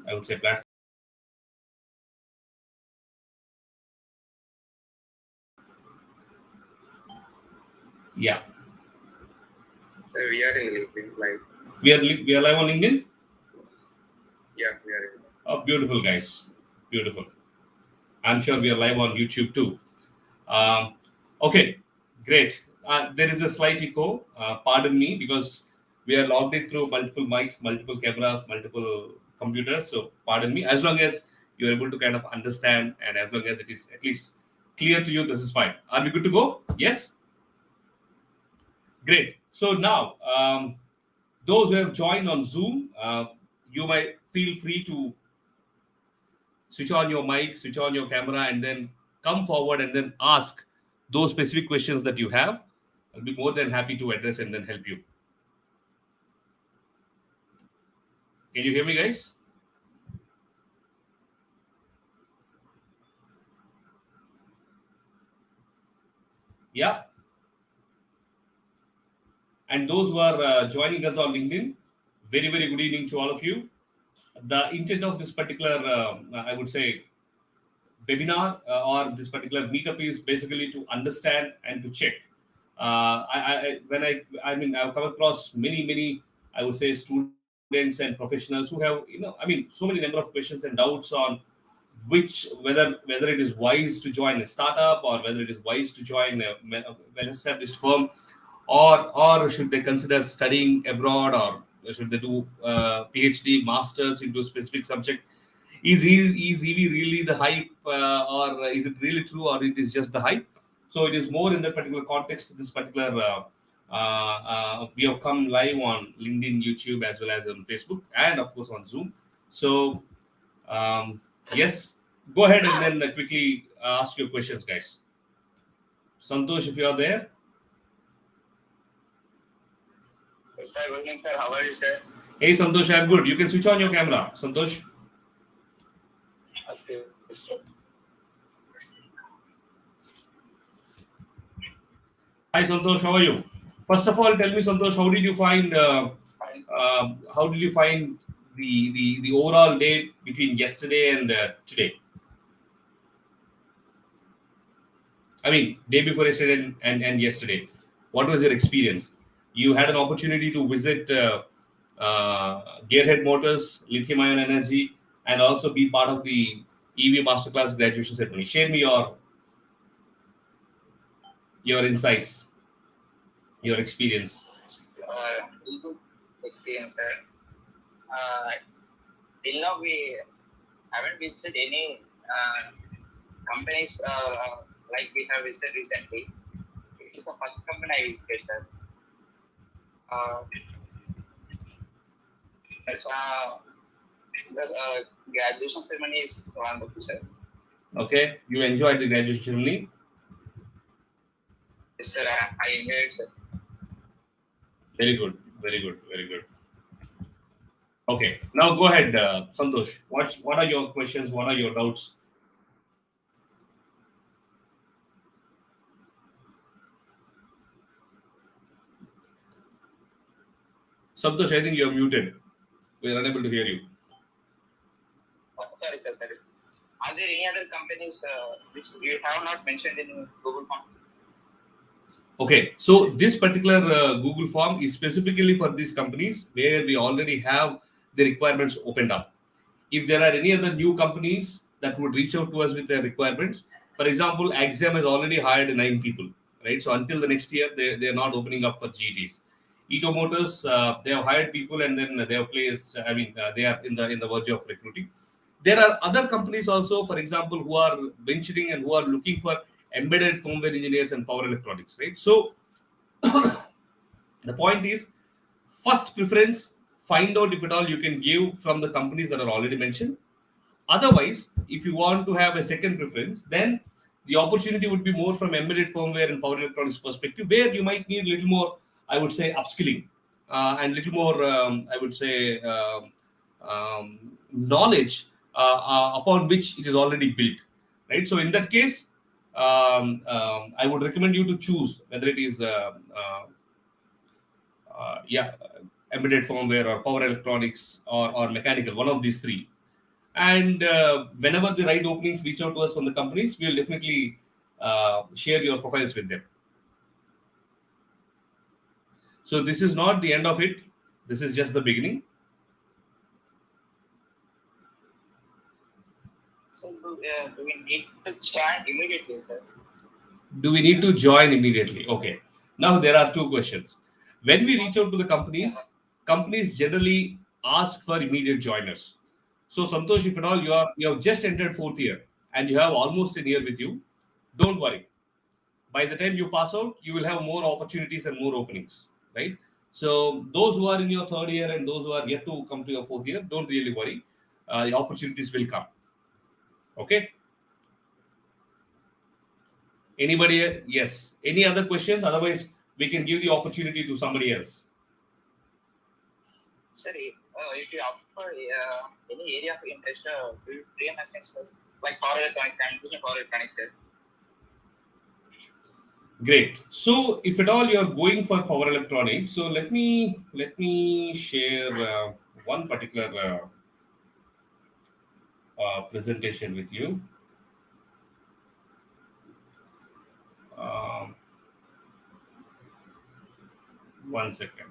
I would say, platform. Yeah. We are in LinkedIn live. We are live on LinkedIn? Yeah, we are in. Oh, beautiful, guys. Beautiful. I'm sure we are live on YouTube too. Okay, great. There is a slight echo. Pardon me, because we are logged in through multiple mics, multiple cameras, multiple computers. So pardon me. As long as you're able to kind of understand, and as long as it is at least clear to you, this is fine. Are we good to go? Yes? Great. So now, those who have joined on Zoom, you might feel free to switch on your mic, switch on your camera, and then come forward and then ask those specific questions that you have. I'll be more than happy to address and then help you. Can you hear me, guys? Yeah. And those who are joining us on LinkedIn, very, very good evening to all of you. The intent of this particular, I would say, webinar or this particular meetup is basically to understand and to check. I mean, I've come across many, I would say, students and professionals who have, so many number of questions and doubts on whether it is wise to join a startup or whether it is wise to join a well-established firm, or should they consider studying abroad, or should they do PhD, masters into a specific subject. Is EV really the hype, or is it really true, or it is just the hype? So it is more in that particular context. This particular we have come live on LinkedIn, YouTube, as well as on Facebook, and of course on Zoom. So yes, go ahead and then quickly ask your questions, guys. Santosh, if you are there. Yes, sir. Good evening, sir. How are you, sir? Hey, Santosh, I'm good. You can switch on your camera, Santosh. Okay, sir. Hi, Santosh. How are you? First of all, tell me, Santosh, how did you find the overall day between yesterday and today? I mean, day before yesterday and yesterday. What was your experience? You had an opportunity to visit Gearhead Motors, Lithium Ion Energy, and also be part of the EV Masterclass graduation ceremony. Share me your insights, your experience. Very good experience, sir. Till now, we haven't visited any companies like we have visited recently. It is the first company I visited, sir. The graduation ceremony is wonderful, sir. Okay, you enjoyed the graduation ceremony. Yes, sir. I enjoyed, sir. Very good, very good, very good. Okay, now go ahead, Santosh. What are your questions? What are your doubts? Santosh, I think you are muted. We are unable to hear you. Sorry, sir. Sorry. Are there any other companies which you have not mentioned in Google Form? Okay, so this particular Google form is specifically for these companies where we already have the requirements opened up. If there are any other new companies that would reach out to us with their requirements, for example, Axiom has already hired 9 people, right? So until the next year, they are not opening up for GTs. Eto Motors, they have hired people and then they have placed. They are in the verge of recruiting. There are other companies also, for example, who are venturing and who are looking for embedded firmware engineers and power electronics, right? So the point is, first preference, find out if at all you can give from the companies that are already mentioned. Otherwise, if you want to have a second preference, then the opportunity would be more from embedded firmware and power electronics perspective, where you might need a little more, I would say, upskilling and little more, I would say, knowledge upon which it is already built, right? So in that case, I would recommend you to choose whether it is, yeah, embedded firmware or power electronics or mechanical, one of these three. And whenever the right openings reach out to us from the companies, we'll definitely share your profiles with them. So this is not the end of it. This is just the beginning. So do we need to join immediately, sir? Do we need to join immediately? Okay. Now there are two questions. When we reach out to the companies, companies generally ask for immediate joiners. So Santosh, if at all you have just entered fourth year and you have almost a year with you, don't worry. By the time you pass out, you will have more opportunities and more openings, right? So those who are in your third year and those who are yet to come to your fourth year, don't really worry. The opportunities will come. Okay. Anybody? Yes. Any other questions? Otherwise, we can give the opportunity to somebody else. Sir, if you offer any area of interest, do you pre-analyze, sir? Like power electronics, I'm using power electronics, sir. Great. So, if at all you are going for power electronics, so let me share one particular presentation with you. Um, One second.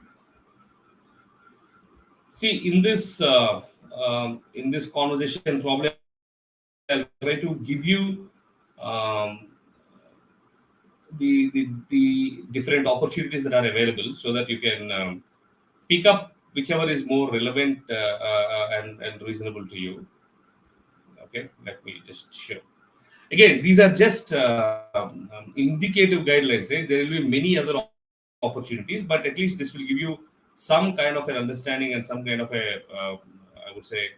See, in this conversation, probably I'll try to give you um, the different opportunities that are available, so that you can pick up whichever is more relevant and reasonable to you. Okay, let me just show. Again, these are just indicative guidelines, right? There will be many other opportunities, but at least this will give you some kind of an understanding and some kind of a, I would say,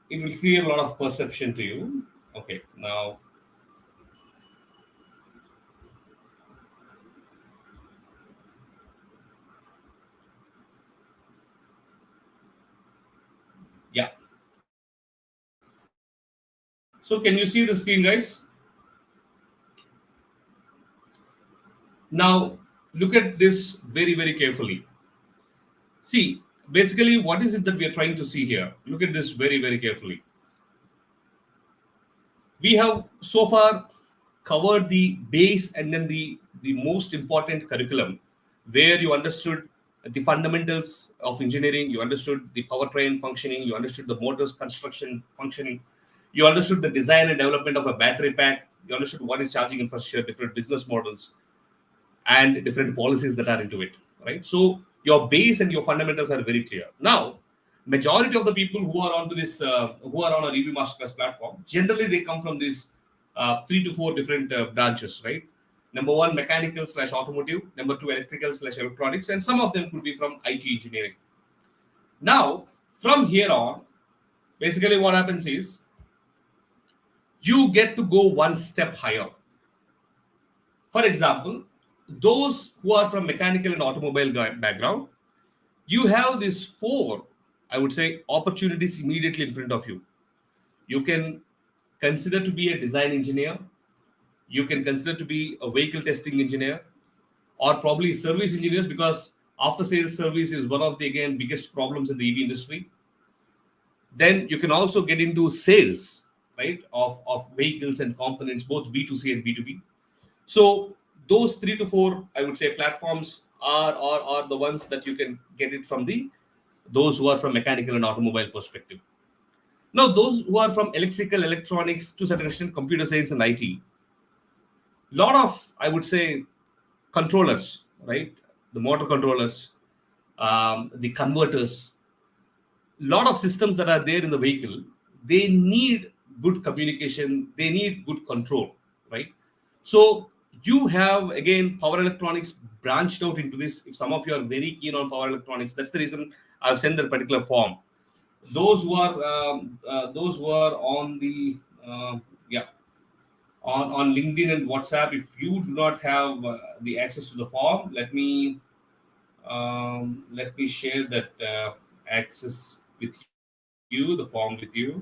it will create a lot of perception to you. Okay, now, yeah. So, can you see the screen, guys? Now, look at this very, very carefully. See, basically, what is it that we are trying to see here? Look at this very, very carefully. We have so far covered the base and then the most important curriculum, where you understood the fundamentals of engineering, you understood the powertrain functioning, you understood the motors construction functioning, you understood the design and development of a battery pack, you understood what is charging infrastructure, different business models, and different policies that are into it, right? So your base and your fundamentals are very clear. Now, majority of the people who are onto this, who are on our EV Masterclass platform, generally they come from these three to four different branches, right? Number one, mechanical slash automotive. Number two, electrical slash electronics, and some of them could be from IT engineering. Now, from here on, basically what happens is you get to go one step higher. For example, those who are from mechanical and automobile background, you have these four, I would say, opportunities immediately in front of you. You can consider to be a design engineer, you can consider to be a vehicle testing engineer, or probably service engineers, because after sales service is one of the again biggest problems in the EV industry. Then you can also get into sales, right, of vehicles and components, both B2C and B2B. So those three to four, I would say, platforms are the ones that you can get it from the those who are from mechanical and automobile perspective. Now, those who are from electrical, electronics, to certain extent, computer science and IT, lot of, I would say, controllers, right? The motor controllers, the converters, lot of systems that are there in the vehicle, they need good communication, they need good control, right? So you have again power electronics branched out into this. If some of you are very keen on power electronics, that's the reason I've sent that particular form. Those who are on the yeah, on LinkedIn and WhatsApp, if you do not have the access to the form, let me share that access with you, the form with you.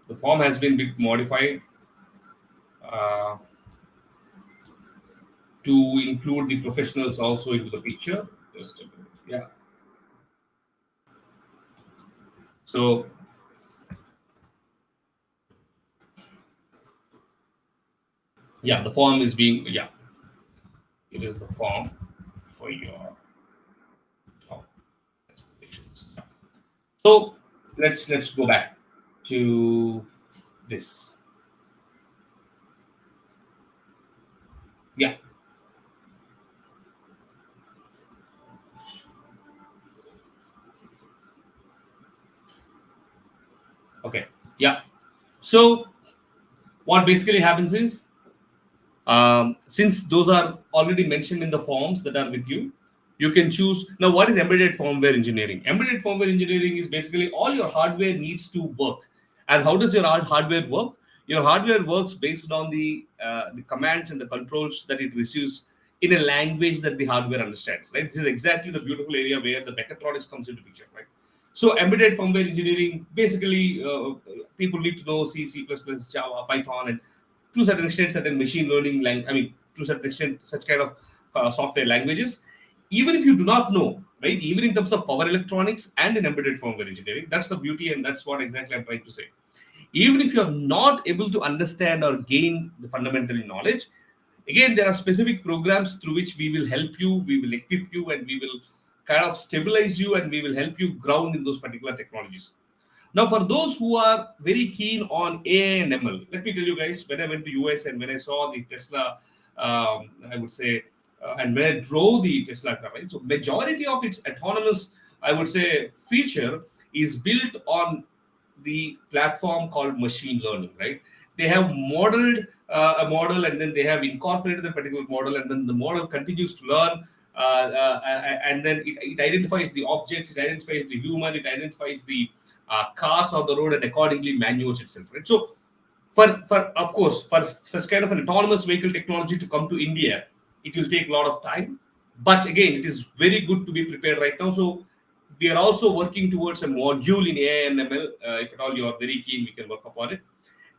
The form has been bit modified. Uh, to include the professionals also into the picture. Just a minute. Yeah. So yeah, the form is being, yeah, it is the form for your job expectations. Yeah. So let's go back to this. Yeah. Okay. Yeah. So what basically happens is, since those are already mentioned in the forms that are with you, you can choose. Now, what is embedded firmware engineering? Embedded firmware engineering is basically all your hardware needs to work. And how does your hardware work? Your hardware works based on the commands and the controls that it receives in a language that the hardware understands. Right? This is exactly the beautiful area where the mechatronics comes into picture. Right? So embedded firmware engineering, basically, people need to know C, C++, Java, Python, and to a certain extent, certain machine learning, I mean, to a certain extent, such kind of software languages. Even if you do not know, right? Even in terms of power electronics and in embedded firmware engineering, that's the beauty, and that's what exactly I'm trying to say. Even if you're not able to understand or gain the fundamental knowledge, again, there are specific programs through which we will help you, we will equip you, and we will kind of stabilize you, and we will help you ground in those particular technologies. Now, for those who are very keen on AI and ML, let me tell you guys, when I went to US and when I saw the Tesla, I would say, and when I drove the Tesla car, right? So majority of its autonomous, I would say, feature is built on the platform called machine learning, right? They have modeled a model, and then they have incorporated the particular model, and then the model continues to learn, and then it identifies the objects, it identifies the human, it identifies the cars on the road, and accordingly manuals itself, right? So for of course, for such kind of an autonomous vehicle technology to come to India, it will take a lot of time. But again, it is very good to be prepared right now. So we are also working towards a module in AI and ML. If at all you are very keen, we can work upon it.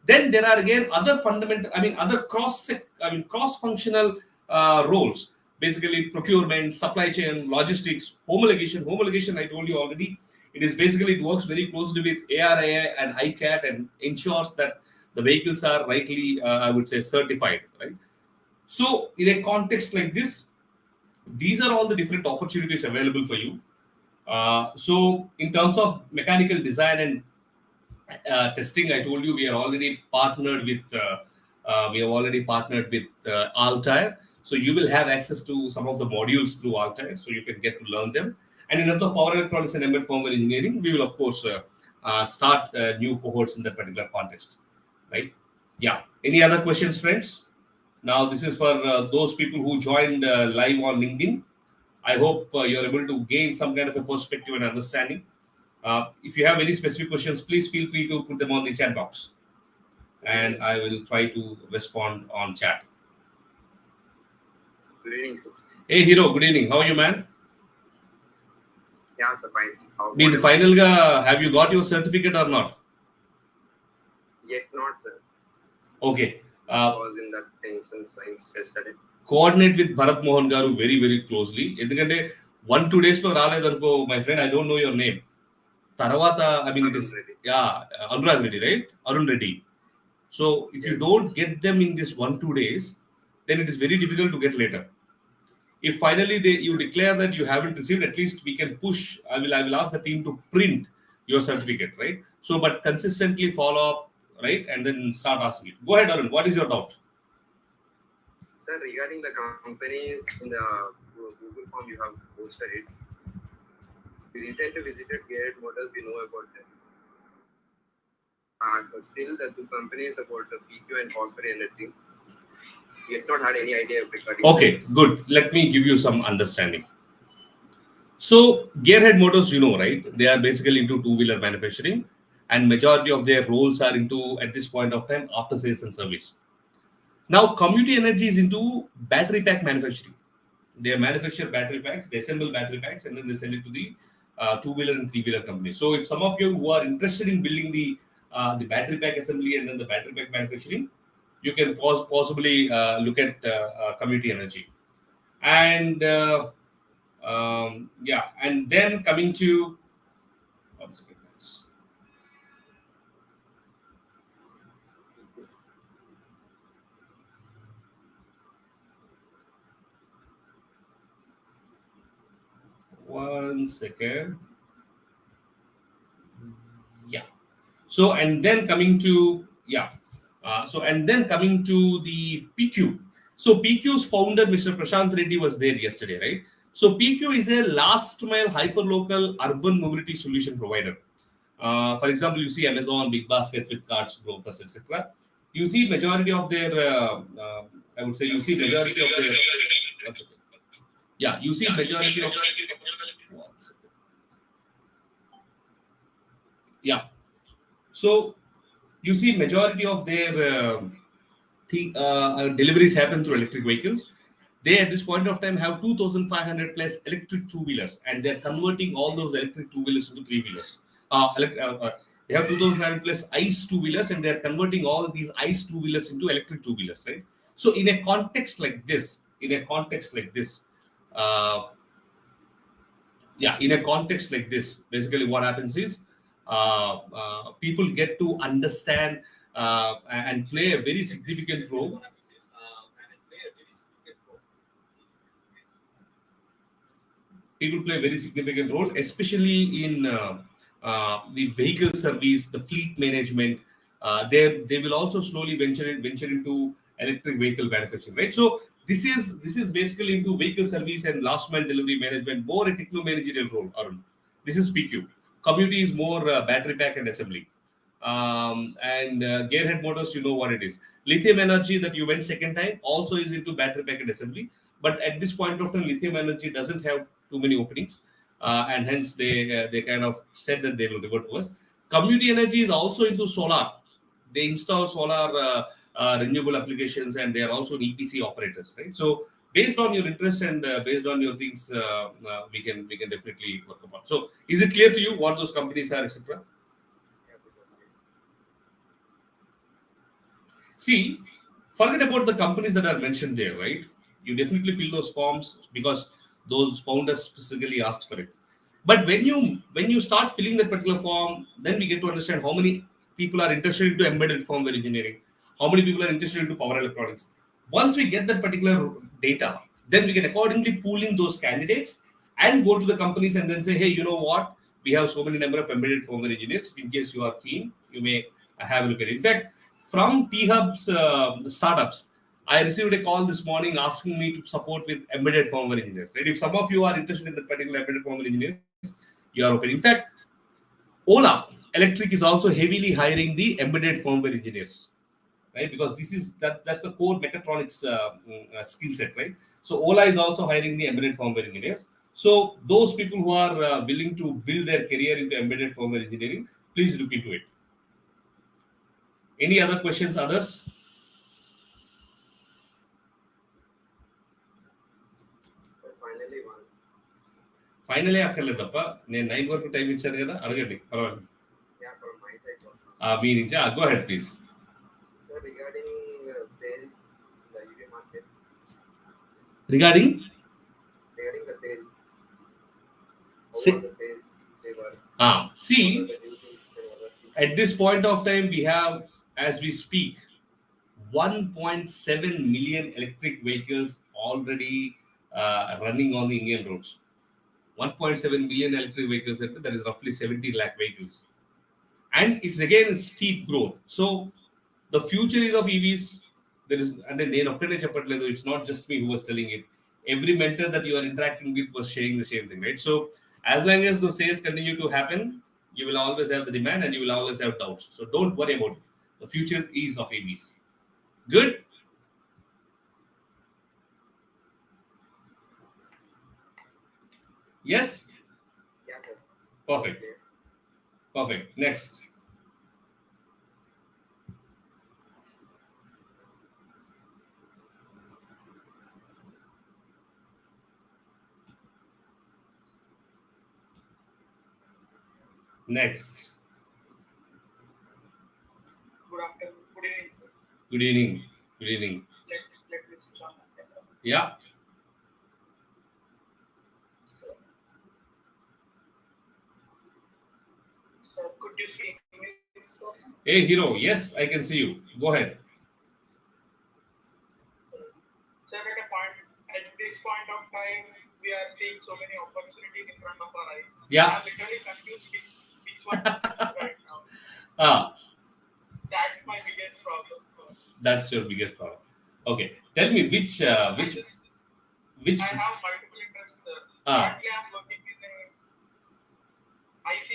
Then there are again other fundamental, I mean, other cross-functional roles. Basically, procurement, supply chain, logistics, homologation. Homologation, I told you already, it is basically, it works very closely with ARAI and ICAT and ensures that the vehicles are rightly, I would say, certified, right? So, in a context like this, these are all the different opportunities available for you. So, in terms of mechanical design and testing, I told you we are already partnered with. We have already partnered with Altair, so you will have access to some of the modules through Altair, so you can get to learn them. And in terms of power electronics and embedded firmware engineering, we will of course start new cohorts in that particular context, right? Yeah. Any other questions, friends? Now this is for those people who joined live on LinkedIn. I hope you're able to gain some kind of a perspective and understanding. If you have any specific questions, please feel free to put them on the chat box, and Yes. I will try to respond on chat. Good evening, sir. Hey, Hero, good evening. How are you, man? Yeah, sir, fine, sir. How Be the about final have you got your certificate or not? Yet not, sir. Okay. I was in that tension science yesterday. Coordinate with Bharat Mohan Garu very, very closely. ఎందుకంటే 1-2 days లో రాలేదనుకో, my friend, I don't know your name. తర్వాత, I mean, it is, Arun Reddy. yeah, Anurag Reddy, right? Arun Reddy. So if you Yes. don't get them in this 1-2 days, then it is very difficult to get later. If finally you declare that you haven't received, at least we can push. I will ask the team to print your certificate, right? So, but consistently follow up, right, and then start asking it. Go ahead, Arun. What is your doubt? Sir, regarding the companies in the Google form you have posted it, we recently visited Garrett Motors, we know about them. Still, the two companies about the PQ and phosphate energy, we have not had any idea regarding. Okay, good. Let me give you some understanding. So, Gearhead Motors, you know, right? They are basically into two-wheeler manufacturing, and majority of their roles are into, at this point of time, after sales and service. Now, Community Energy is into battery pack manufacturing. They manufacture battery packs, they assemble battery packs, and then they sell it to the two-wheeler and three-wheeler companies. So, if some of you who are interested in building the battery pack assembly and then the battery pack manufacturing, you can possibly look at Community Energy. And and then coming to, one second, guys. One second. Yeah. So and then coming to the PQ. So PQ's founder, Mr. Prashant Reddy, was there yesterday, right? So PQ is a last mile hyperlocal urban mobility solution provider. For example, you see Amazon, Big Basket, Flipkart, Grofers, etc. You see majority of their, I would say, you see majority of their. One second. Yeah, you see majority of. One second. Yeah. So you see majority of their deliveries happen through electric vehicles. They at this point of time have 2,500 plus electric two wheelers, and they're converting all those electric two wheelers into three wheelers. They have 2,500 plus ICE two wheelers, and they're converting all these ICE two wheelers into electric two wheelers, right? So uh, in a context like this, basically what happens is people get to understand and play a very significant role. People play a very significant role, especially in the vehicle service, the fleet management. They will also slowly venture into electric vehicle manufacturing, right? So this is basically into vehicle service and last mile delivery management, more a techno managerial role. Arun, this is PQ. Community is more battery pack and assembly. And Gearhead Motors, you know what it is. Lithium Energy that you went second time also is into battery pack and assembly. But at this point of time, Lithium Energy doesn't have too many openings, and hence they kind of said that they will revert to us. Community Energy is also into solar. They install solar renewable applications, and they are also EPC operators, right? So based on your interest and based on your things, we can definitely work upon. So is it clear to you what those companies are, etc.? Yes, it was clear. See, forget about the companies that are mentioned there, right? You definitely fill those forms because those founders specifically asked for it. But when you start filling that particular form, then we get to understand how many people are interested into embedded firmware engineering, how many people are interested into power electronics. Once we get that particular data, then we can accordingly pool in those candidates and go to the companies and then say, hey, you know what? We have so many number of embedded firmware engineers. In case you are keen, you may have a look at it. In fact, from T Hub's startups, I received a call this morning asking me to support with embedded firmware engineers. Right? If some of you are interested in that particular embedded firmware engineers, you are open. In fact, Ola Electric is also heavily hiring the embedded firmware engineers, right? Because that's the core mechatronics skill set, right? So Ola is also hiring the embedded firmware engineers. So those people who are willing to build their career into embedded firmware engineering, please look into it. Any other questions, others? But finally, one. ఫైనలే అక్కర్లేదప్ప. నేను 9 వరకు time ఇచ్చాను కదా, అడగండి, పర్వాలేదు. Yeah, from my side was. మీ నుంచి go head please. So regarding sales in the EV market, regarding regarding the sales, how Se- was the sales they were? see, What are the duties and other things? at this point of time, we have, as we speak, 1.7 million electric vehicles already running on the Indian roads. 1.7 million electric vehicles, that is roughly 70 lakh vehicles. And it's again steep growth. So the future is of EVs. There is, and then it's not just me who was telling it. Every mentor that you are interacting with was sharing the same thing, right? So as long as those sales continue to happen, you will always have the demand and you will always have doubts. So don't worry about it. The future is of EVs. Good. Yes. Yes, sir. Perfect. Okay. Perfect. Next. Next. Good afternoon. Good evening, sir. Good evening. Good evening. Let me switch on my camera. Yeah. you see me? Hey, Hero. Yes, I can see you. Go ahead. So at this point of time, we are seeing so many opportunities in front of our eyes. Yeah. I'm literally confused which one to choose right now. Ah, That's my biggest problem. So that's your biggest problem. Okay. Tell me I just which. I have multiple interests. Ah, Currently, I'm working in a IC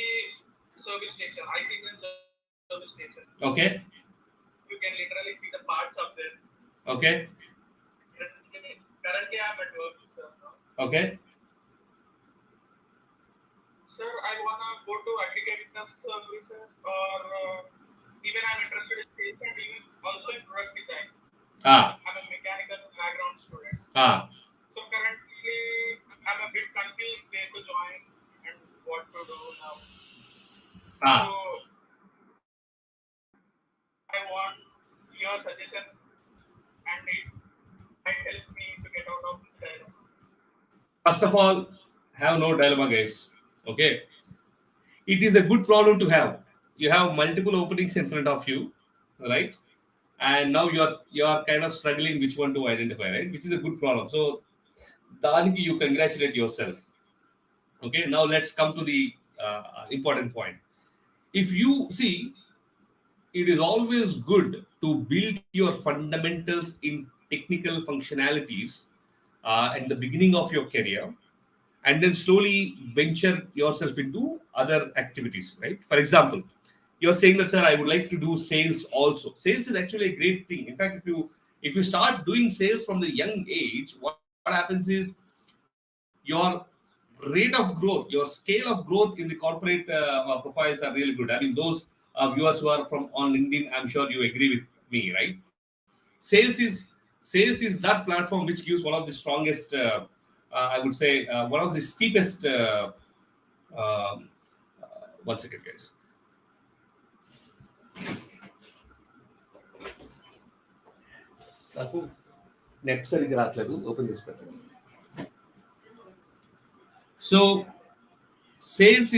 service station, ICs and service station. okay. You can literally see the parts of them. Okay. Currently, I'm at work, sir. Okay. Sir, I wanna go to aggregator services, or even I'm interested in sales and even also in product design. Ah, I'm a mechanical background student. ah, So currently, I'm a bit confused where to join and what to do now. ah. So I want your suggestion, and it might help me to get out of this dilemma. First of all, have no dilemma, guys. Okay. It is a good problem to have. You have multiple openings in front of you, right? And now you are kind of struggling which one to identify, right? Which is a good problem. So, Daniki, you congratulate yourself. Okay. Now let's come to the important point. If you see, it is always good to build your fundamentals in technical functionalities at the beginning of your career, and then slowly venture yourself into other activities, right? For example, you're saying that, sir, I would like to do sales also. Sales is actually a great thing. In fact, if you start doing sales from the young age, what happens is your rate of growth, your scale of growth in the corporate profiles are really good. I mean, those viewers who are from on LinkedIn, I'm sure you agree with me, right? Sales is that platform which gives one of the strongest, I would say, one of the steepest. Um, 1 second, guys. నాకు net సరిగ్గా రావట్లేదు open చేసి పెట్టండి. So sales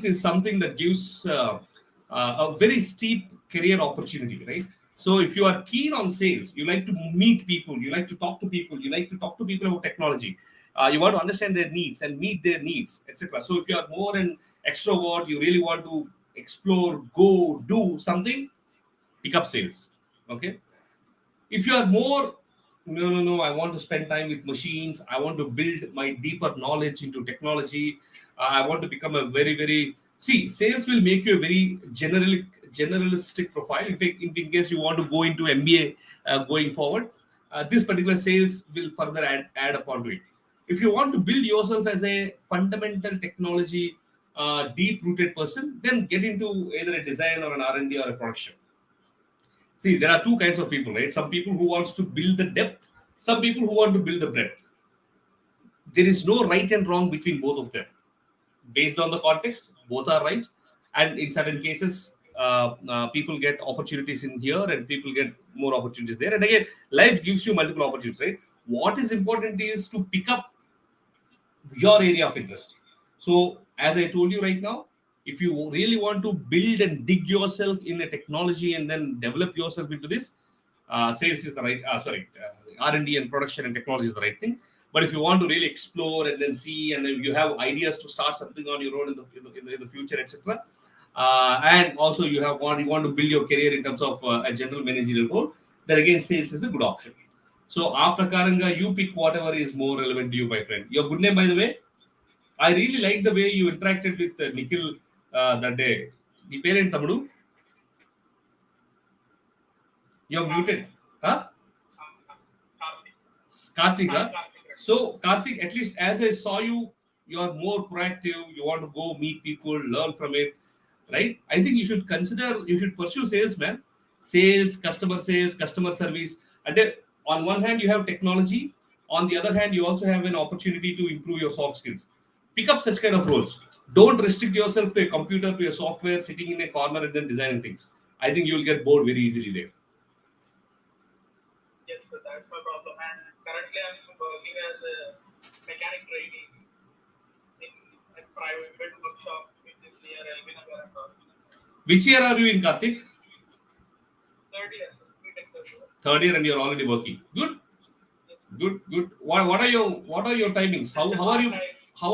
is something that gives a very steep career opportunity, right? So if you are keen on sales, you like to meet people, you like to talk to people, you like to talk to people about technology, you want to understand their needs and meet their needs, etc. So if you are more an extrovert, you really want to explore, go do something, pick up sales. Okay. If you are more, no, I want to spend time with machines, I want to build my deeper knowledge into technology, I want to become a very very, see, sales will make you a very generalistic profile. In case you want to go into MBA going forward, this particular sales will further add upon to it. If you want to build yourself as a fundamental technology deep rooted person, then get into either a design or an R&D or a production. See, there are two kinds of people, right? Some people who wants to build the depth, some people who want to build the breadth. There is no right and wrong between both of them. Based on the context, both are right. And in certain cases, people get opportunities in here and people get more opportunities there. And again, life gives you multiple opportunities, right? What is important is to pick up your area of interest. So, as I told you right now, if you really want to build and dig yourself in a technology and then develop yourself into this, sales is the right. R&D and production and technology is the right thing. But if you want to really explore and then see, and then you have ideas to start something on your own in the future, etc. And also you want to build your career in terms of a general managerial role, then again sales is a good option. So, Prakaranga, you pick whatever is more relevant to you, my friend. Your good name, by the way. I really like the way you interacted with Nikhil that day. The parent Tamudu, you're muted. Huh? Karthik. Karthik, Hi, huh? Karthik. So, Karthik, at least as I saw you, you are more proactive. You want to go meet people, learn from it, right? I think you should pursue sales, man. Sales, customer service. And then on one hand, you have technology. On the other hand, you also have an opportunity to improve your soft skills. Pick up such kind of roles. Don't restrict yourself to a computer, to a software, sitting in a corner and then designing things. I think you'll get bored very easily there. Yes, sir, that's my problem. And currently, I'm working as a mechanic trainee in a private workshop which is near Elvin Nagar and all. Which year are you in, Karthik? Third year, sir. B.Tech third year. Third year, and you're already working. Good, Yes. good. What are your timings? How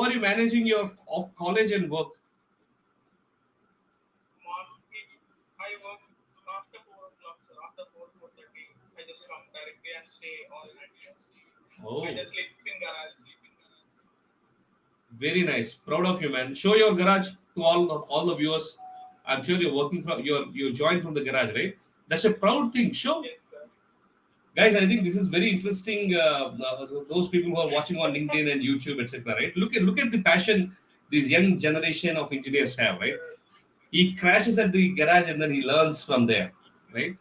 are you managing your off college and work? I work after 4 o'clock, sir. After 4:30, I just come directly and stay all night here. Oh, I just sleep in garage. very nice. Proud of you, man. Show your garage to all the viewers. I'm sure you're working from you joined from the garage, right? That's a proud thing. Show. Yes, sir. Guys, I think this is very interesting. Those people who are watching on LinkedIn and YouTube, etc. Right? Look at the passion this young generation of engineers have. Right? He crashes at the garage and then he learns from there. Right?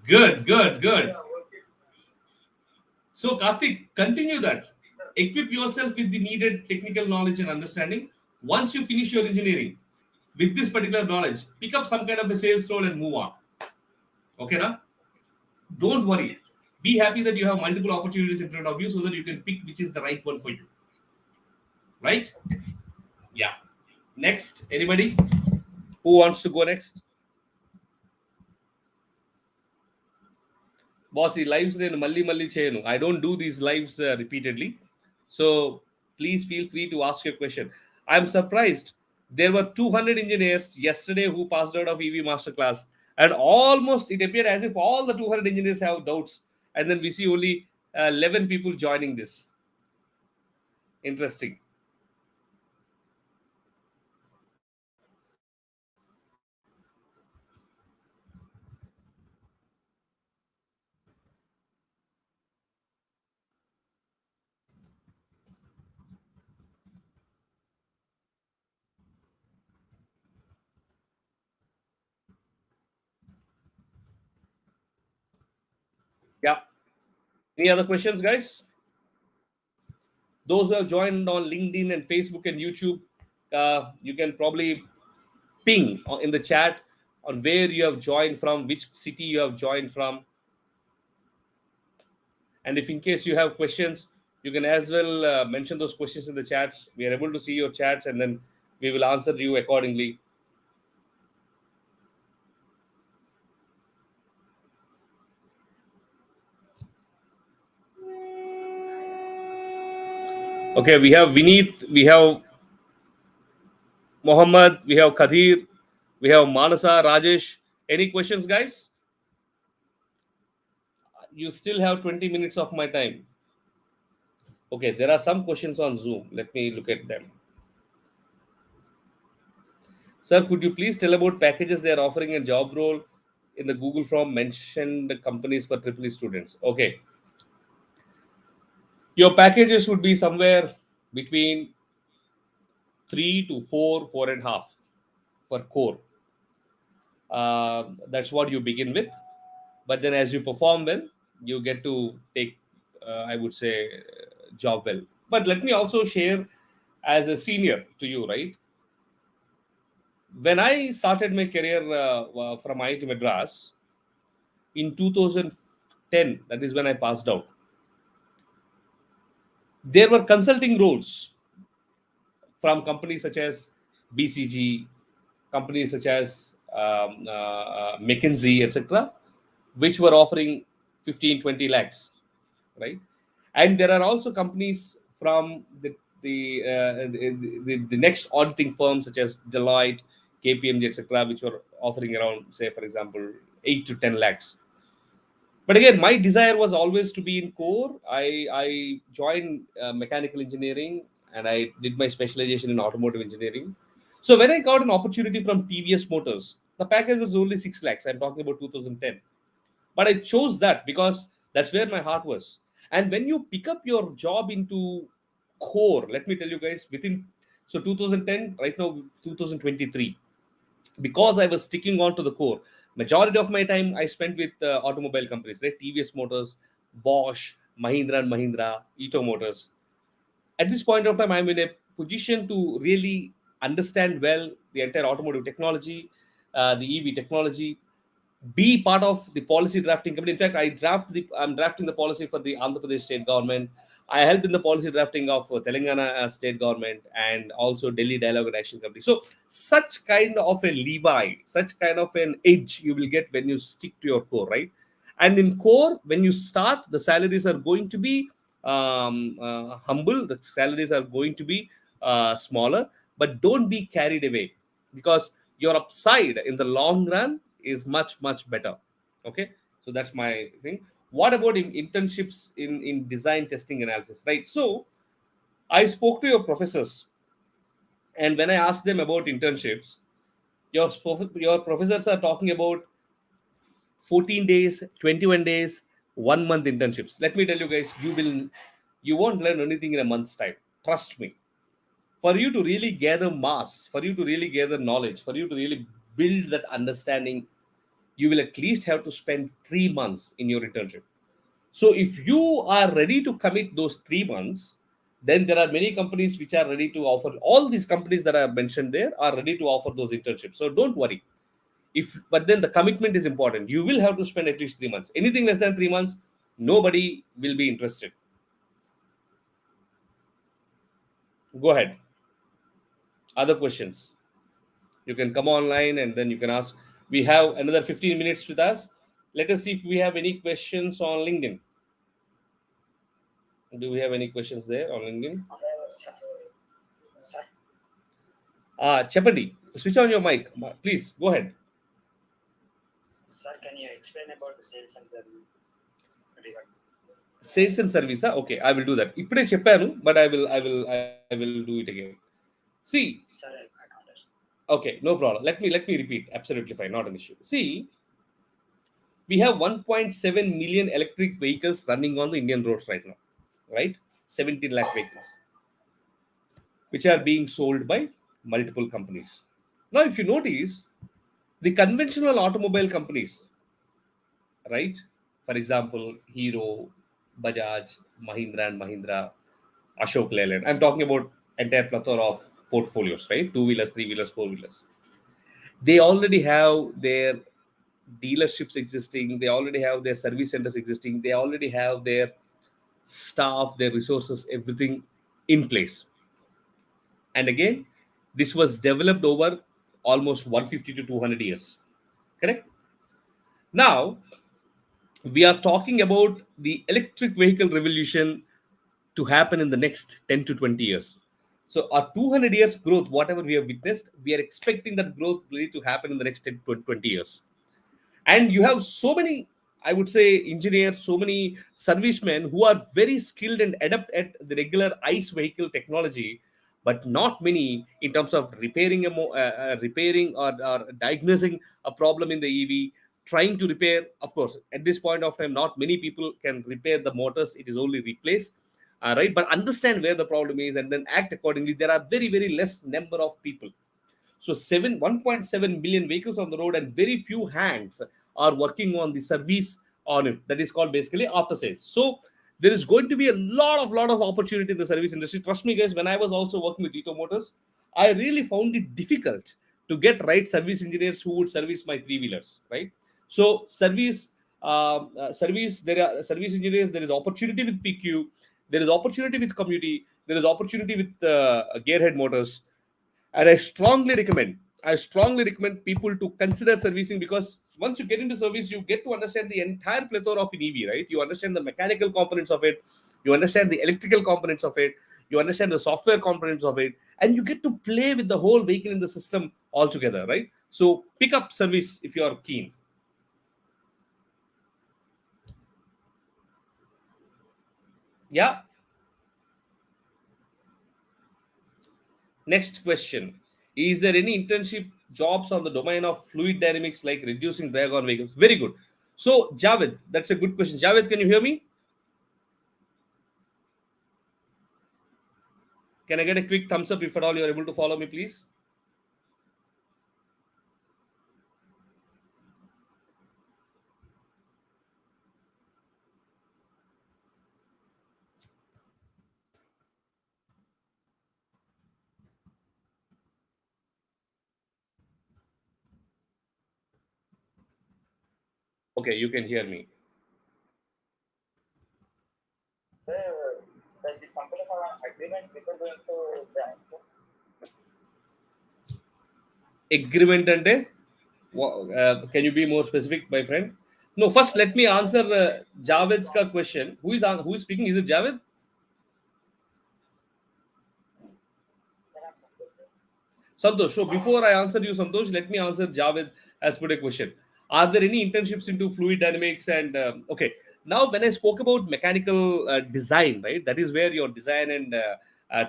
Good. Yeah, working. So, Karthik, continue that. Equip yourself with the needed technical knowledge and understanding. Once you finish your engineering with this particular knowledge, pick up some kind of a sales role and move on. Okay, na? Don't worry. Be happy that you have multiple opportunities in front of you so that you can pick which is the right one for you. Right? Yeah. Next, anybody who wants to go next? Boss, ఈ lives నేను మళ్ళీ చేయను. I don't do these lives repeatedly. So please feel free to ask your question. I'm surprised. There were 200 engineers yesterday who passed out of EV Masterclass, and almost it appeared as if all the 200 engineers have doubts, and then we see only 11 people joining this. Interesting. Yeah. Any other questions, guys? Those who have joined on LinkedIn and Facebook and YouTube, you can probably ping in the chat on where you have joined from, which city you have joined from. And if in case you have questions, you can as well mention those questions in the chats. We are able to see your chats and then we will answer you accordingly. Okay, we have Vineet, we have Mohammed, we have Kadir, we have Manasa, Rajesh. Any questions, guys? You still have 20 minutes of my time. Okay, there are some questions on Zoom. Let me look at them. Sir, could you please tell about packages they are offering a job role in the Google form mentioned companies for triple E students? Okay. Your packages would be somewhere between 3 to 4, 4.5 for core. That's what you begin with. But then as you perform well, you get to take, I would say, job well. But let me also share as a senior to you, right? When I started my career from IIT Madras in 2010, that is when I passed out, there were consulting roles from companies such as BCG, companies such as McKinsey, etc., which were offering 15, 20 lakhs, right? And there are also companies from the next auditing firms such as Deloitte, KPMG, etc., which were offering around, say, for example, 8 to 10 lakhs. But again, my desire was always to be in core. I joined mechanical engineering and I did my specialization in automotive engineering. So when I got an opportunity from TVS Motors, the package was only 6 lakhs. I'm talking about 2010. But I chose that because that's where my heart was. And when you pick up your job into core, let me tell you guys, within 2010, right now 2023, because I was sticking on to the core. Majority of my time I spent with automobile companies, right? TVS Motors, Bosch, Mahindra and Mahindra, Ito Motors. At this point of time, I'm in a position to really understand well the entire automotive technology, the EV technology, be part of the policy drafting committee. In fact, I'm drafting the policy for the Andhra Pradesh state government. I helped in the policy drafting of Telangana state government and also Delhi Dialogue and Action Committee. So such kind of a levi, such kind of an edge you will get when you stick to your core, right? And in core, when you start, the salaries are going to be humble. The salaries are going to be smaller, but don't be carried away, because your upside in the long run is much much better. Okay, so that's my thing. What about internships in design testing analysis, right? So I spoke to your professors, and when I asked them about internships, your professors are talking about 14 days, 21 days, 1 month internships. Let me tell you guys, you won't learn anything in a month's time. Trust me. For you to really gather mass, for you to really gather knowledge, for you to really build that understanding, you will at least have to spend 3 months in your internship. So if you are ready to commit those 3 months, then there are many companies which are ready to offer. All these companies that I have mentioned there are ready to offer those internships. So don't worry. If but then the commitment is important. You will have to spend at least 3 months. Anything less than 3 months, nobody will be interested. Go ahead. Other questions? You can come online and then you can ask. We have another 15 minutes with us. Let us see if we have any questions on LinkedIn. Do we have any questions there on LinkedIn? Sir, Chapati, switch on your mic. Please go ahead. sir, can you explain about the sales and service? Sales and service. Okay, I will do that. ఇప్పుడే చెప్పాను, but I will do it again. See, Sir, I can't understand. okay, no problem. Let me repeat. Absolutely fine, not an issue. See, we have 1.7 million electric vehicles running on the Indian roads right now, right? 17 lakh vehicles, which are being sold by multiple companies. Now, if you notice, the conventional automobile companies, right? For example, Hero, Bajaj, Mahindra and Mahindra, Ashok Leyland. I'm talking about entire plethora of portfolios, right? Two wheelers, three wheelers, four wheelers. They already have their dealerships existing. They already have their service centers existing. They already have their staff, their resources, everything in place. And again, this was developed over almost 150 to 200 years. Correct? Now, we are talking about the electric vehicle revolution to happen in the next 10 to 20 years. So our 200 years growth, whatever we have witnessed, we are expecting that growth really to happen in the next 10 to 20 years. And you have so many, I would say, engineers, so many servicemen who are very skilled and adept at the regular ICE vehicle technology, but not many in terms of repairing or diagnosing a problem in the EV, trying to repair. Of course, at this point of time, not many people can repair the motors. It is only replace, right? But understand where the problem is and then act accordingly. There are very, very less number of people. So 1.7 million vehicles on the road, and very few hands are working on the service on it. That is called basically after sales. So there is going to be a lot of opportunity in the service industry. Trust me, guys. When I was also working with Ito Motors, I really found it difficult to get right service engineers who would service my three wheelers. Right. So service. There are service engineers. There is opportunity with PQ. There is opportunity with community. There is opportunity with Gearhead Motors. And I strongly recommend people to consider servicing, because once you get into service, you get to understand the entire plethora of an EV, right? You understand the mechanical components of it, you understand the electrical components of it, you understand the software components of it, and you get to play with the whole vehicle in the system altogether, right? So pick up service if you are keen. Yeah. Next question. Is there any internship jobs on the domain of fluid dynamics, like reducing drag on vehicles? Very good. So, Javed, that's a good question. Javed, can you hear me? Can I get a quick thumbs up if at all you're able to follow me, please? Okay, you can hear me. Sir, does this company have an agreement before going to join? Agreement ante, can you be more specific, my friend? No, first let me answer Javed's question. Who is speaking? Is it Javed? Santosh. So before I answer you, Santosh, let me answer Javed as put a question. Are there any internships into fluid dynamics? And okay, now when I spoke about mechanical design, right, that is where your design and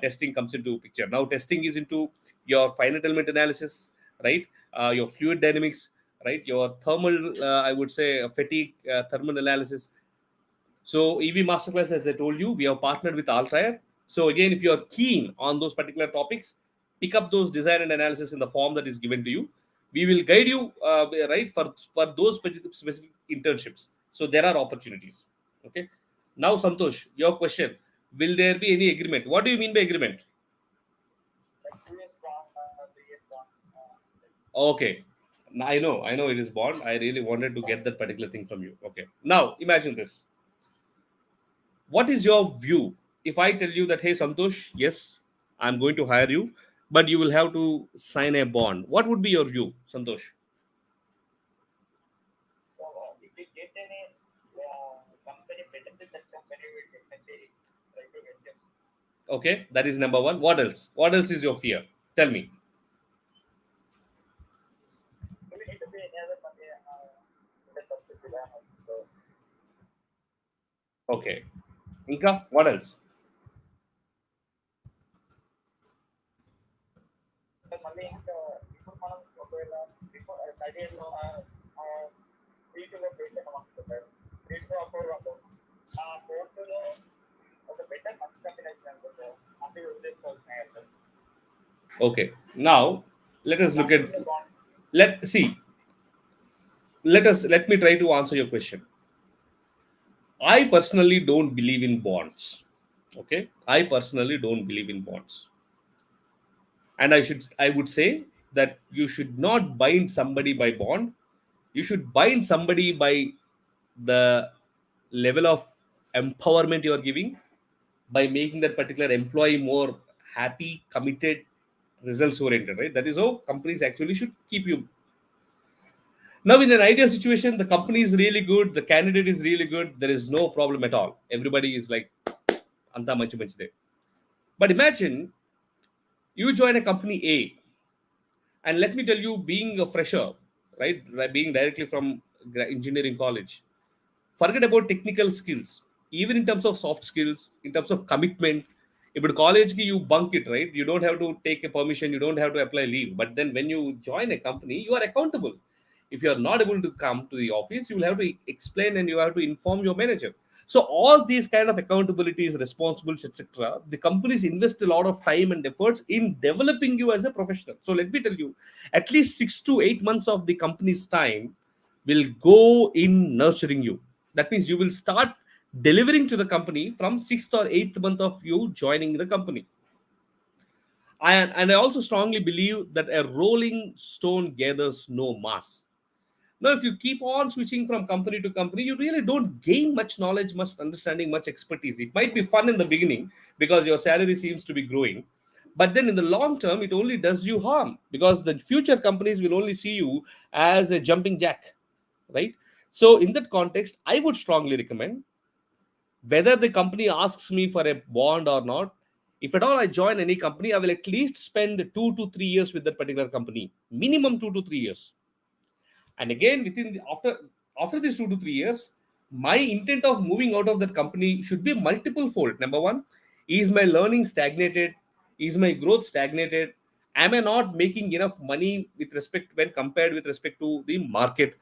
testing comes into picture. Now testing is into your finite element analysis, right? Your fluid dynamics, right? Your thermal, I would say, fatigue thermal analysis. So EV Masterclass, as I told you, we have partnered with Altair. So again, if you are keen on those particular topics, pick up those design and analysis in the form that is given to you. We will guide you right for those specific internships. So there are opportunities. Okay. Now, Santosh, your question: will there be any agreement? What do you mean by agreement? Like 2 years bond, 3 years bond. Okay. I know it is bond. I really wanted to get that particular thing from you. Okay. Now imagine this. What is your view if I tell you that, hey, Santosh, yes, I'm going to hire you, but you will have to sign a bond? What would be your view, Santosh? So if we get any company better than that company, we definitely try to get them. Okay, that is number one. What else? What else is your fear? Tell me. Do we need to be any other company in the perspective? So Okay. Inka, what else? మళ్ళీ ఇంకా ఇప్పుడు మనం ఒకవేళ before 30 years వీటిలో చేసాను అనుకుంటారు వీటిలో అప్పుడు ఆ కోర్టులో ఒక బెటర్ మంచి కంపెనీ వచ్చినాను సార్ అంటే వదిలేసుకోవాల్సిన sir Okay. Now, let us look at, బాగుంది let see, let me try to answer your question. I personally don't believe in bonds. Okay. I personally don't believe in bonds. And I would say that you should not bind somebody by bond. You should bind somebody by the level of empowerment you are giving, by making that particular employee more happy, committed, results oriented, right? That is how companies actually should keep you. Now, in an ideal situation, the company is really good, the candidate is really good, there is no problem at all. Everybody is like, anta manchi manchide. But imagine you join a company A, and let me tell you, being a fresher, right, being directly from engineering college, forget about technical skills. Even in terms of soft skills, in terms of commitment, if at college you bunk it, right, you don't have to take a permission, you don't have to apply leave. But then when you join a company, you are accountable. If you are not able to come to the office, you will have to explain and you have to inform your manager. So all these kind of accountabilities, responsibilities, etc., the companies invest a lot of time and efforts in developing you as a professional. So let me tell you, at least 6 to 8 months of the company's time will go in nurturing you. That means you will start delivering to the company from 6th or 8th month of you joining the company. And I also strongly believe that a rolling stone gathers no mass. Now, if you keep on switching from company to company, you really don't gain much knowledge, much understanding, much expertise. It might be fun in the beginning because your salary seems to be growing. But then in the long term, it only does you harm because the future companies will only see you as a jumping jack, right? So, in that context, I would strongly recommend, whether the company asks me for a bond or not, if at all I join any company, I will at least spend 2 to 3 years with that particular company, minimum 2 to 3 years. And again, after these 2 to 3 years, my intent of moving out of that company should be multiple fold. Number one, is my learning stagnated? Is my growth stagnated? Am I not making enough money with respect when compared with respect to the market?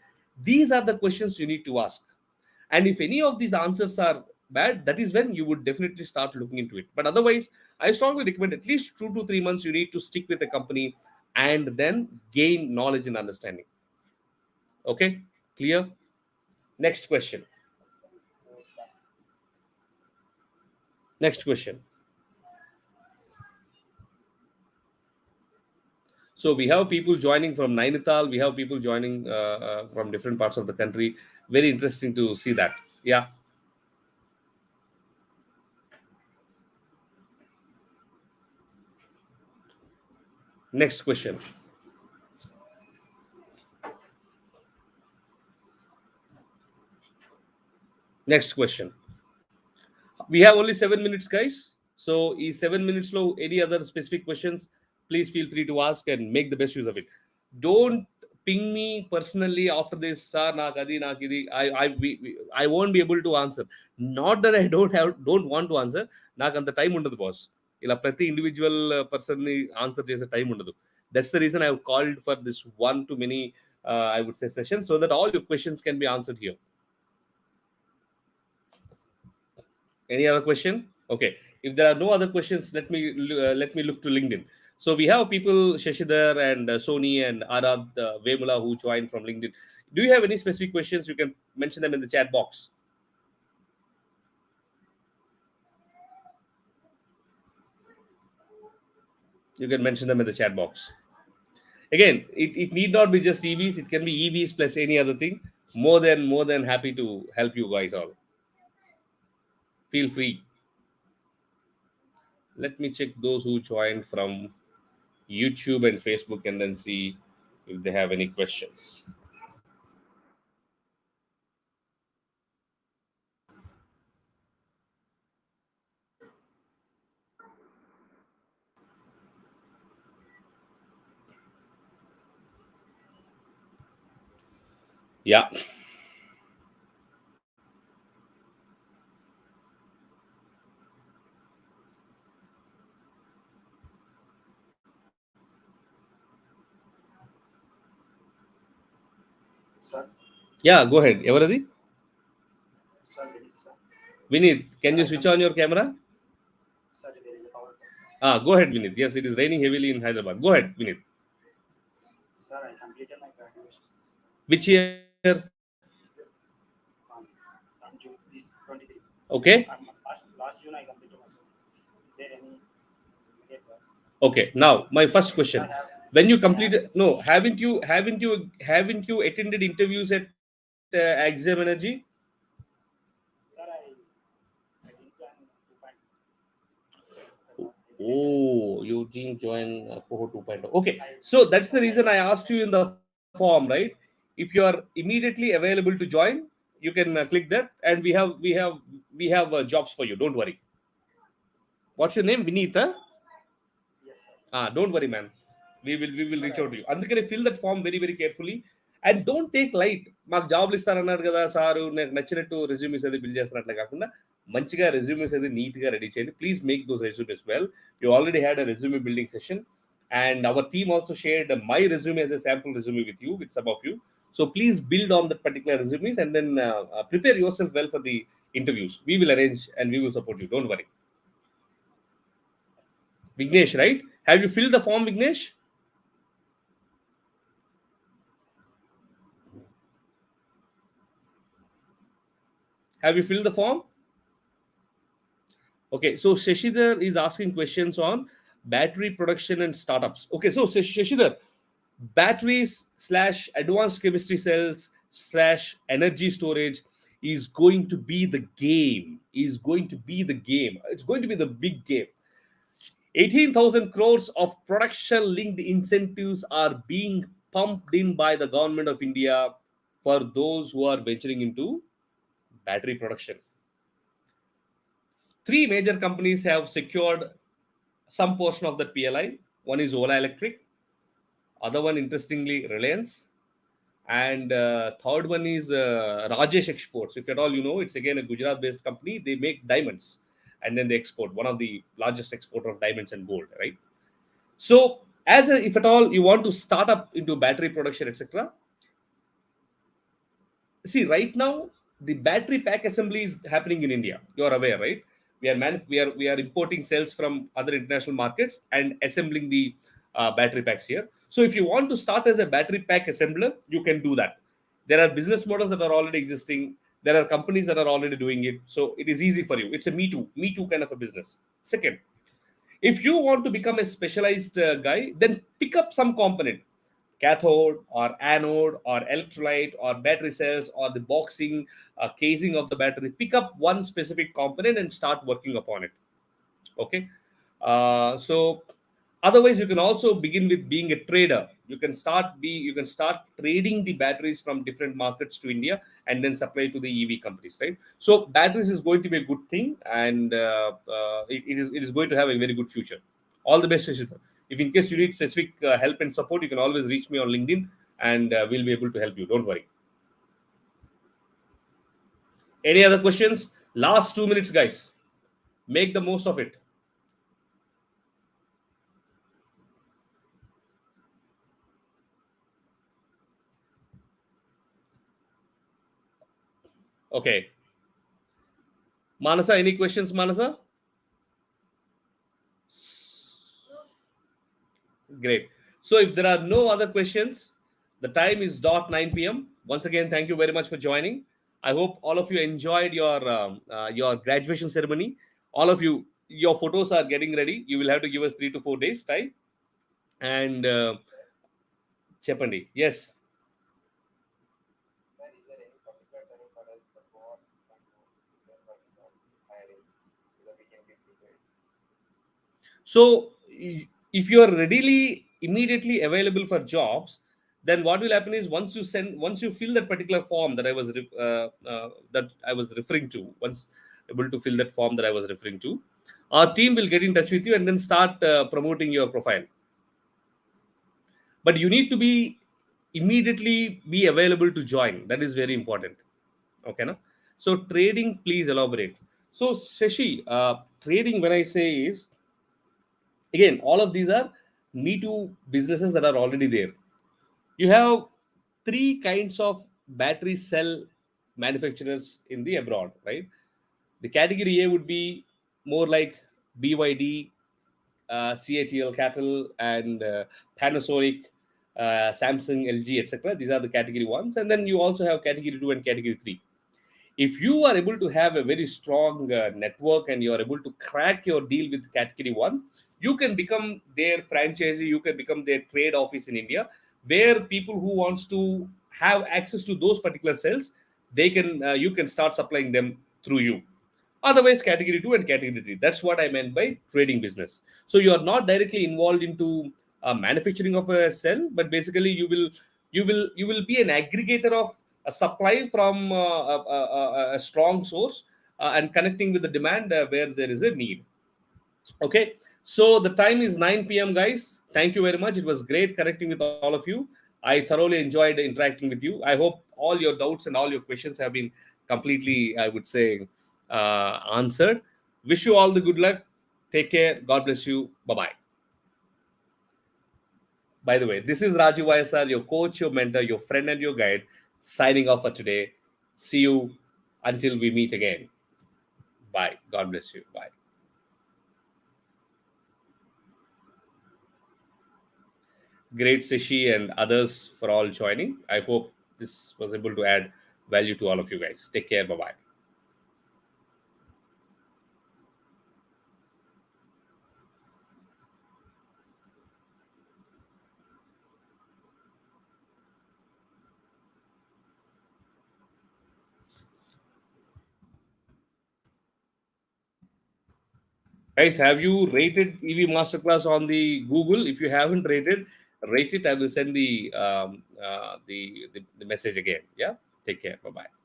These are the questions you need to ask. And if any of these answers are bad, that is when you would definitely start looking into it. But otherwise, I strongly recommend at least 2 to 3 months you need to stick with the company and then gain knowledge and understanding. Okay, clear? Next question. Next question. So we have people joining from Nainital. We have people joining from different parts of the country. Very interesting to see that. Yeah. Next question. Next question. We have only 7 minutes, guys. So, in 7 minutes, low, any other specific questions, please feel free to ask and make the best use of it. Don't ping me personally after this, sir. I won't be able to answer. Not that I don't want to answer. నాకు అంత time ఉండదు boss. ఇలా ప్రతి individual person ని answer చేసే time ఉండదు. That's the reason I have called for this one to many, I would say, session, so that all your questions can be answered here. Any other question? Okay. If there are no other questions, let me look to LinkedIn. So we have people Shashidhar and Sony and Arad Vemula who joined from LinkedIn. Do you have any specific questions? You can mention them in the chat box. You can mention them in the chat box. Again, it need not be just EVs. It can be EVs plus any other thing. More than happy to help you guys all. Feel free. Let me check those who joined from YouTube and Facebook and then see if they have any questions. Yeah. Sir, Yeah, go ahead. Everadi? sir, there is sir. Vinith, can you switch on your camera? Sir, there is a power cut. Go ahead, Vinith. Yes, it is raining heavily in Hyderabad. Go ahead, Vinith. Sir, I completed my graduation Which year? on June this 23. Okay. Last June I completed my service. Is there any immediate work? Okay. Now, my first question. I have When you completed, no, haven't you attended interviews at Exam Energy? sir, I didn't plan to find. Oh, you didn't join Cohort 2.0. Okay, so that's the reason I asked you in the form, right? If you are immediately available to join, you can click that, and we have jobs for you. Don't worry. What's your name, Vinith? Huh? Yes, sir. Don't worry, man. We will reach out to you. అందుకనే fill that form very very carefully and don't take light. మాకు జాబ్లు ఇస్తారన్నారు కదా sir, నాకు నచ్చినట్టు resumes అది build చేస్తున్నట్లు కాకుండా మంచిగా రెజ్యూమేస్ అది నీట్గా రెడీ చేయండి. Please make those resumes well. You already had a resume building session and our team also shared my resume as a sample resume with you, with some of you. So please build on that particular resumes and then prepare yourself well for the interviews. We will arrange and we will support you. Don't worry. Vignesh, right? Have you filled the form, Vignesh? Have you filled the form? Okay, so Shashidhar is asking questions on battery production and startups. Okay, so Shashidhar, batteries / advanced chemistry cells / energy storage is going to be the game. It's going to be the big game. 18,000 crores of production linked incentives are being pumped in by the government of India for those who are venturing into battery production. 3 major companies have secured some portion of that PLI. One is Ola Electric, other one, interestingly, Reliance, and third one is Rajesh Exports. If at all you know, it's again a Gujarat-based company. They make diamonds and then they export. One of the largest exporter of diamonds and gold, right? So, if at all you want to start up into battery production, etc., see, right now the battery pack assembly is happening in India. You are aware, right? We are importing cells from other international markets and assembling the battery packs here. So if you want to start as a battery pack assembler, you can do that. There are business models that are already existing. There are companies that are already doing it. So it is easy for you. It's a me too kind of a business. Second, if you want to become a specialized guy, then pick up some component, cathode or anode or electrolyte or battery cells or the boxing casing of the battery. Pick up one specific component and start working upon it. Okay. So Otherwise, you can also begin with being a trader. You can start trading the batteries from different markets to India and then supply to the EV companies, right? So batteries is going to be a good thing, and it is going to have a very good future. All the best, Shishita. If in case you need specific help and support, you can always reach me on LinkedIn, and we'll be able to help you. Don't worry. Any other questions? Last 2 minutes, guys. Make the most of it. Okay. Manasa, any questions, Manasa? Great. So if there are no other questions, the time is dot 9 p.m. Once again, thank you very much for joining. I hope all of you enjoyed your graduation ceremony. All of you, your photos are getting ready. You will have to give us 3 to 4 days time. And Chepandi, yes. Sir, is there any particular time for us for what and then working on hiring so that we can get prepared? So if you are readily immediately available for jobs, then what will happen is once you fill that particular form that I was referring to, once able to fill that form that I was referring to, our team will get in touch with you and then start promoting your profile. But you need to be immediately be available to join. That is very important. Okay, no? So trading, please elaborate. So Shashi, trading, when I say is, again, all of these are me too businesses that are already there. You have three kinds of battery cell manufacturers in the abroad, right? The category A would be more like BYD, CATL, Cattle, and Panasonic, Samsung, LG, etc. These are the category ones, and then you also have category two and category three. If you are able to have a very strong network and you are able to crack your deal with category one, you can become their franchisee, you can become their trade office in India, where people who wants to have access to those particular cells, they can you can start supplying them through you. Otherwise, category two and category three, that's what I meant by trading business. So you are not directly involved into manufacturing of a cell, but basically you will be an aggregator of a supply from a strong source, and connecting with the demand where there is a need. Okay, so the time is 9 p.m., guys. Thank you very much. It was great connecting with all of you. I thoroughly enjoyed interacting with you. I hope all your doubts and all your questions have been completely, I would say, answered. Wish you all the good luck. Take care. God bless you. Bye bye. By the way, this is Rajiv YSR, your coach, your mentor, your friend, and your guide, signing off for today. See you until we meet again. Bye. God bless you. Bye. Great, Sishi, and others for all joining. I hope this was able to add value to all of you guys. Take care. Bye bye. Guys, have you rated EV Masterclass on the Google? If you haven't rated, rate it. I will send the message again. Yeah. Take care. Bye bye.